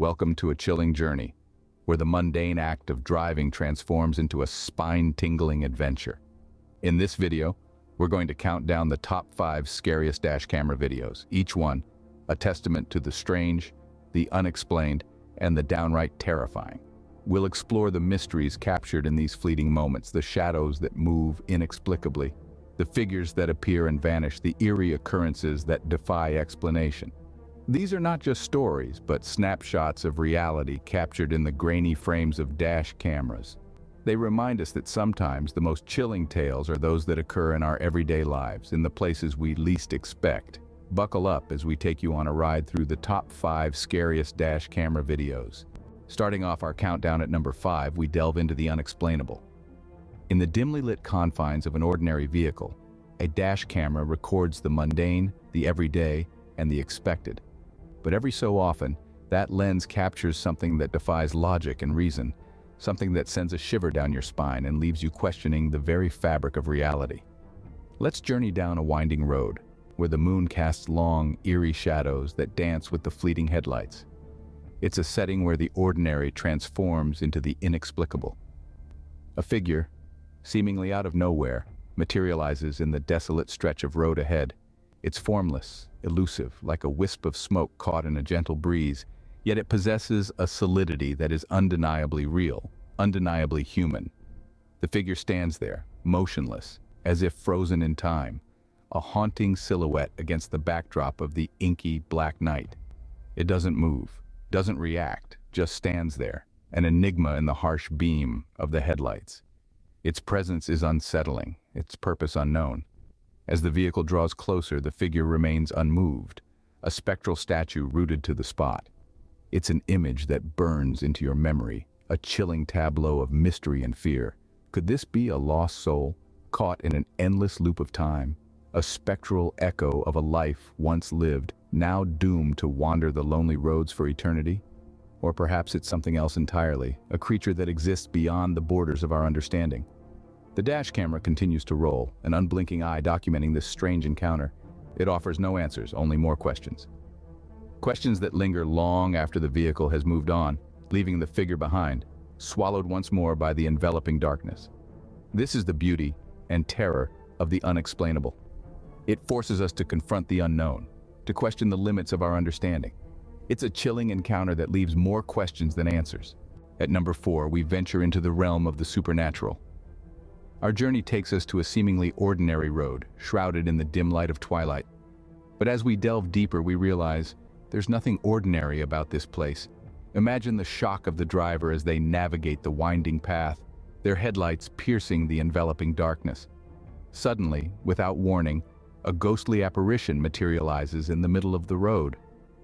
Welcome to a chilling journey, where the mundane act of driving transforms into a spine-tingling adventure. In this video, we're going to count down the top 5 scariest dash camera videos, each one a testament to the strange, the unexplained, and the downright terrifying. We'll explore the mysteries captured in these fleeting moments, the shadows that move inexplicably, the figures that appear and vanish, the eerie occurrences that defy explanation. These are not just stories, but snapshots of reality captured in the grainy frames of dash cameras. They remind us that sometimes the most chilling tales are those that occur in our everyday lives, in the places we least expect. Buckle up as we take you on a ride through the top 5 scariest dash camera videos. Starting off our countdown at number 5, we delve into the unexplainable. In the dimly lit confines of an ordinary vehicle, a dash camera records the mundane, the everyday, and the expected. But every so often, that lens captures something that defies logic and reason, something that sends a shiver down your spine and leaves you questioning the very fabric of reality. Let's journey down a winding road, where the moon casts long, eerie shadows that dance with the fleeting headlights. It's a setting where the ordinary transforms into the inexplicable. A figure, seemingly out of nowhere, materializes in the desolate stretch of road ahead. It's formless, elusive, like a wisp of smoke caught in a gentle breeze, yet it possesses a solidity that is undeniably real, undeniably human. The figure stands there, motionless, as if frozen in time, a haunting silhouette against the backdrop of the inky black night. It doesn't move, doesn't react, just stands there, an enigma in the harsh beam of the headlights. Its presence is unsettling, its purpose unknown. As the vehicle draws closer, the figure remains unmoved, a spectral statue rooted to the spot. It's an image that burns into your memory, a chilling tableau of mystery and fear. Could this be a lost soul, caught in an endless loop of time? A spectral echo of a life once lived, now doomed to wander the lonely roads for eternity? Or perhaps it's something else entirely, a creature that exists beyond the borders of our understanding. The dash camera continues to roll, an unblinking eye documenting this strange encounter. It offers no answers, only more questions. Questions that linger long after the vehicle has moved on, leaving the figure behind, swallowed once more by the enveloping darkness. This is the beauty and terror of the unexplainable. It forces us to confront the unknown, to question the limits of our understanding. It's a chilling encounter that leaves more questions than answers. At number 4, we venture into the realm of the supernatural. Our journey takes us to a seemingly ordinary road, shrouded in the dim light of twilight. But as we delve deeper, we realize there's nothing ordinary about this place. Imagine the shock of the driver as they navigate the winding path, their headlights piercing the enveloping darkness. Suddenly, without warning, a ghostly apparition materializes in the middle of the road.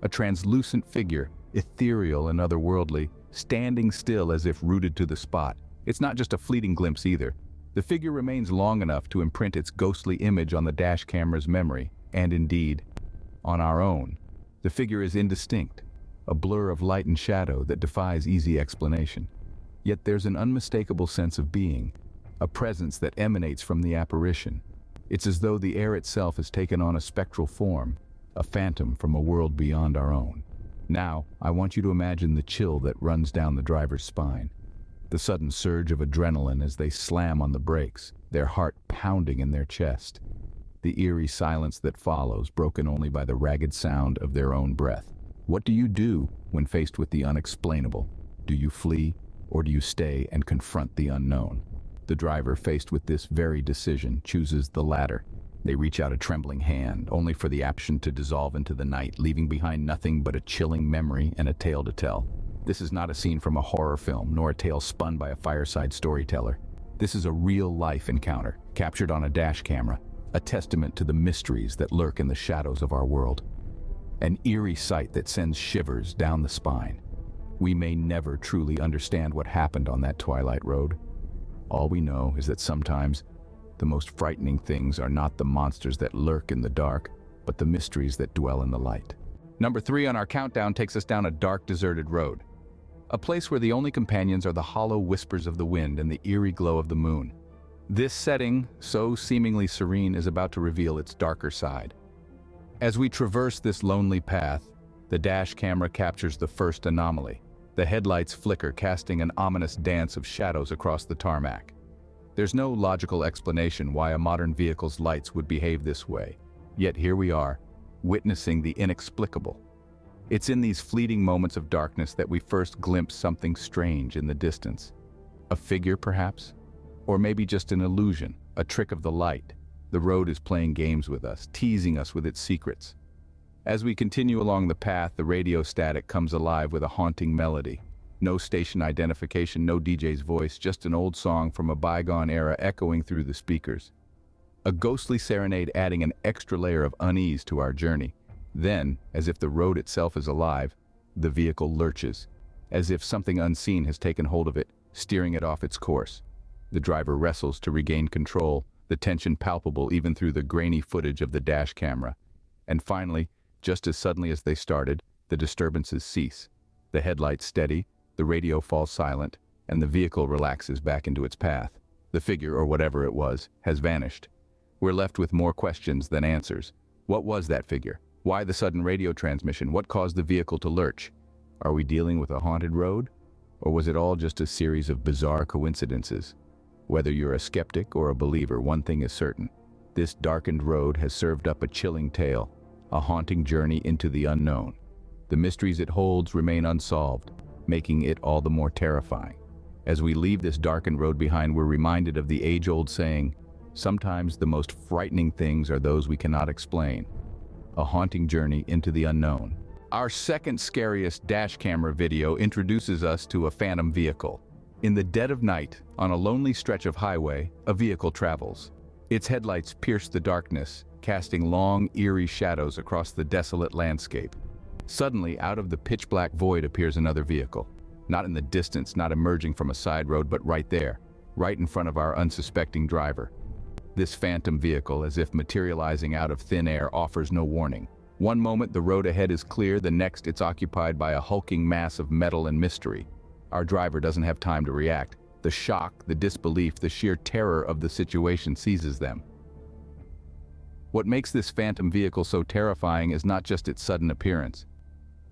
A translucent figure, ethereal and otherworldly, standing still as if rooted to the spot. It's not just a fleeting glimpse either. The figure remains long enough to imprint its ghostly image on the dash camera's memory, and indeed, on our own. The figure is indistinct, a blur of light and shadow that defies easy explanation. Yet there's an unmistakable sense of being, a presence that emanates from the apparition. It's as though the air itself has taken on a spectral form, a phantom from a world beyond our own. Now, I want you to imagine the chill that runs down the driver's spine, the sudden surge of adrenaline as they slam on the brakes, their heart pounding in their chest. The eerie silence that follows, broken only by the ragged sound of their own breath. What do you do when faced with the unexplainable? Do you flee, or do you stay and confront the unknown? The driver, faced with this very decision, chooses the latter. They reach out a trembling hand, only for the action to dissolve into the night, leaving behind nothing but a chilling memory and a tale to tell. This is not a scene from a horror film, nor a tale spun by a fireside storyteller. This is a real-life encounter, captured on a dash camera, a testament to the mysteries that lurk in the shadows of our world. An eerie sight that sends shivers down the spine. We may never truly understand what happened on that twilight road. All we know is that sometimes the most frightening things are not the monsters that lurk in the dark, but the mysteries that dwell in the light. Number 3 on our countdown takes us down a dark, deserted road. A place where the only companions are the hollow whispers of the wind and the eerie glow of the moon. This setting, so seemingly serene, is about to reveal its darker side. As we traverse this lonely path, The dash camera captures the first anomaly. The headlights flicker, casting an ominous dance of shadows across the tarmac. There's no logical explanation why a modern vehicle's lights would behave this way. Yet here we are, witnessing the inexplicable. It's in these fleeting moments of darkness that we first glimpse something strange in the distance. A figure, perhaps? Or maybe just an illusion, a trick of the light. The road is playing games with us, teasing us with its secrets. As we continue along the path, the radio static comes alive with a haunting melody. No station identification, no DJ's voice, just an old song from a bygone era echoing through the speakers. A ghostly serenade adding an extra layer of unease to our journey. Then, as if the road itself is alive, the vehicle lurches, as if something unseen has taken hold of it, steering it off its course. The driver wrestles to regain control, the tension palpable even through the grainy footage of the dash camera. And finally, just as suddenly as they started, the disturbances cease. The headlights steady, the radio falls silent, and the vehicle relaxes back into its path. The figure, or whatever it was, has vanished. We're left with more questions than answers. What was that figure? Why the sudden radio transmission? What caused the vehicle to lurch? Are we dealing with a haunted road? Or was it all just a series of bizarre coincidences? Whether you're a skeptic or a believer, one thing is certain. This darkened road has served up a chilling tale, a haunting journey into the unknown. The mysteries it holds remain unsolved, making it all the more terrifying. As we leave this darkened road behind, we're reminded of the age-old saying, sometimes the most frightening things are those we cannot explain. A haunting journey into the unknown. Our second scariest dash camera video introduces us to a phantom vehicle. In the dead of night, on a lonely stretch of highway, a vehicle travels. Its headlights pierce the darkness, casting long, eerie shadows across the desolate landscape. Suddenly, out of the pitch-black void appears another vehicle. Not in the distance, not emerging from a side road, but right there, right in front of our unsuspecting driver. This phantom vehicle, as if materializing out of thin air, offers no warning. One moment the road ahead is clear, the next it's occupied by a hulking mass of metal and mystery. Our driver doesn't have time to react. The shock, the disbelief, the sheer terror of the situation seizes them. What makes this phantom vehicle so terrifying is not just its sudden appearance.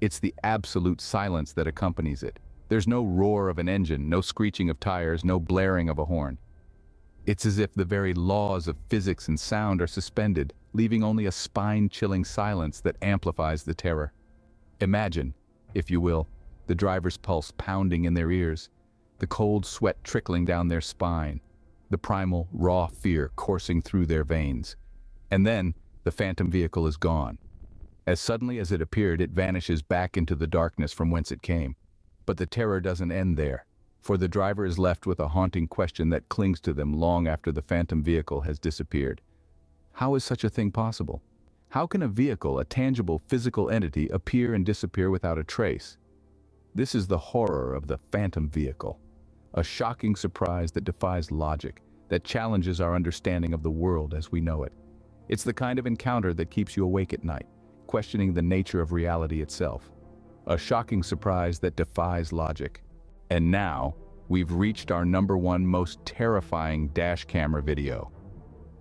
It's the absolute silence that accompanies it. There's no roar of an engine, no screeching of tires, no blaring of a horn. It's as if the very laws of physics and sound are suspended, leaving only a spine-chilling silence that amplifies the terror. Imagine, if you will, the driver's pulse pounding in their ears, the cold sweat trickling down their spine, the primal, raw fear coursing through their veins. And then, the phantom vehicle is gone. As suddenly as it appeared, it vanishes back into the darkness from whence it came. But the terror doesn't end there, for the driver is left with a haunting question that clings to them long after the phantom vehicle has disappeared. How is such a thing possible? How can a vehicle, a tangible physical entity, appear and disappear without a trace? This is the horror of the phantom vehicle. A shocking surprise that defies logic, that challenges our understanding of the world as we know it. It's the kind of encounter that keeps you awake at night, questioning the nature of reality itself. A shocking surprise that defies logic. And now, we've reached our #1 most terrifying dash camera video.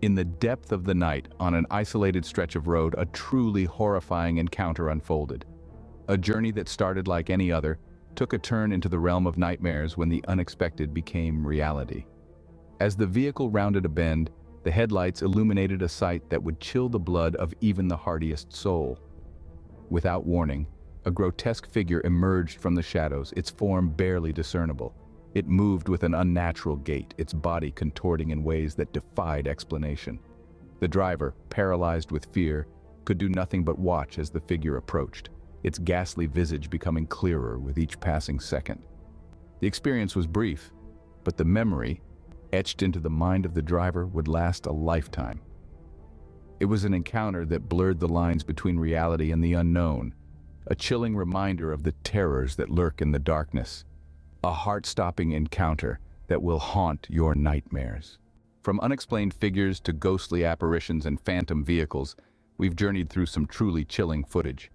In the depth of the night, on an isolated stretch of road, a truly horrifying encounter unfolded. A journey that started like any other, took a turn into the realm of nightmares when the unexpected became reality. As the vehicle rounded a bend, the headlights illuminated a sight that would chill the blood of even the hardiest soul. Without warning, a grotesque figure emerged from the shadows, its form barely discernible. It moved with an unnatural gait, its body contorting in ways that defied explanation. The driver, paralyzed with fear, could do nothing but watch as the figure approached, its ghastly visage becoming clearer with each passing second. The experience was brief, but the memory, etched into the mind of the driver, would last a lifetime. It was an encounter that blurred the lines between reality and the unknown, a chilling reminder of the terrors that lurk in the darkness, a heart-stopping encounter that will haunt your nightmares. From unexplained figures to ghostly apparitions and phantom vehicles, we've journeyed through some truly chilling footage.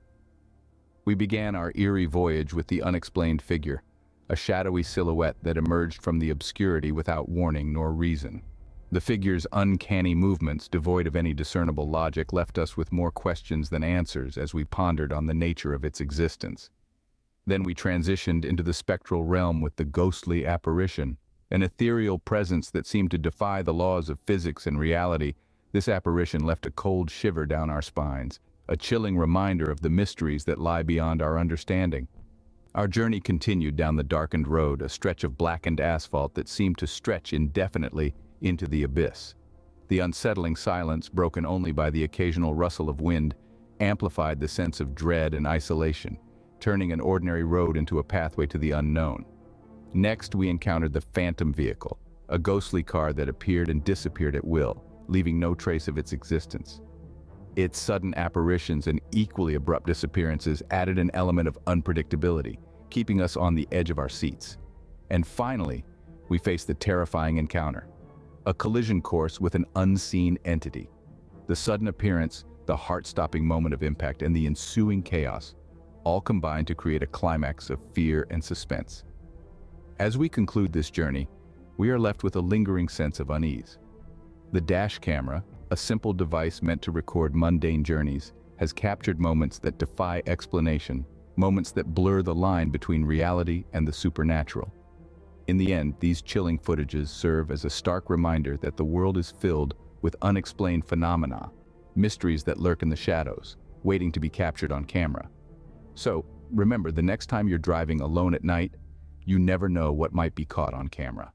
We began our eerie voyage with the unexplained figure, a shadowy silhouette that emerged from the obscurity without warning nor reason. The figure's uncanny movements, devoid of any discernible logic, left us with more questions than answers as we pondered on the nature of its existence. Then we transitioned into the spectral realm with the ghostly apparition, an ethereal presence that seemed to defy the laws of physics and reality. This apparition left a cold shiver down our spines, a chilling reminder of the mysteries that lie beyond our understanding. Our journey continued down the darkened road, a stretch of blackened asphalt that seemed to stretch indefinitely into the abyss. The unsettling silence, broken only by the occasional rustle of wind, amplified the sense of dread and isolation, turning an ordinary road into a pathway to the unknown. Next, we encountered the phantom vehicle, a ghostly car that appeared and disappeared at will, leaving no trace of its existence. Its sudden apparitions and equally abrupt disappearances added an element of unpredictability, keeping us on the edge of our seats. And finally, we faced the terrifying encounter, a collision course with an unseen entity. The sudden appearance, the heart-stopping moment of impact, and the ensuing chaos all combined to create a climax of fear and suspense. As we conclude this journey, we are left with a lingering sense of unease. The dash camera, a simple device meant to record mundane journeys, has captured moments that defy explanation, moments that blur the line between reality and the supernatural. In the end, these chilling footages serve as a stark reminder that the world is filled with unexplained phenomena, mysteries that lurk in the shadows, waiting to be captured on camera. So, remember, the next time you're driving alone at night, you never know what might be caught on camera.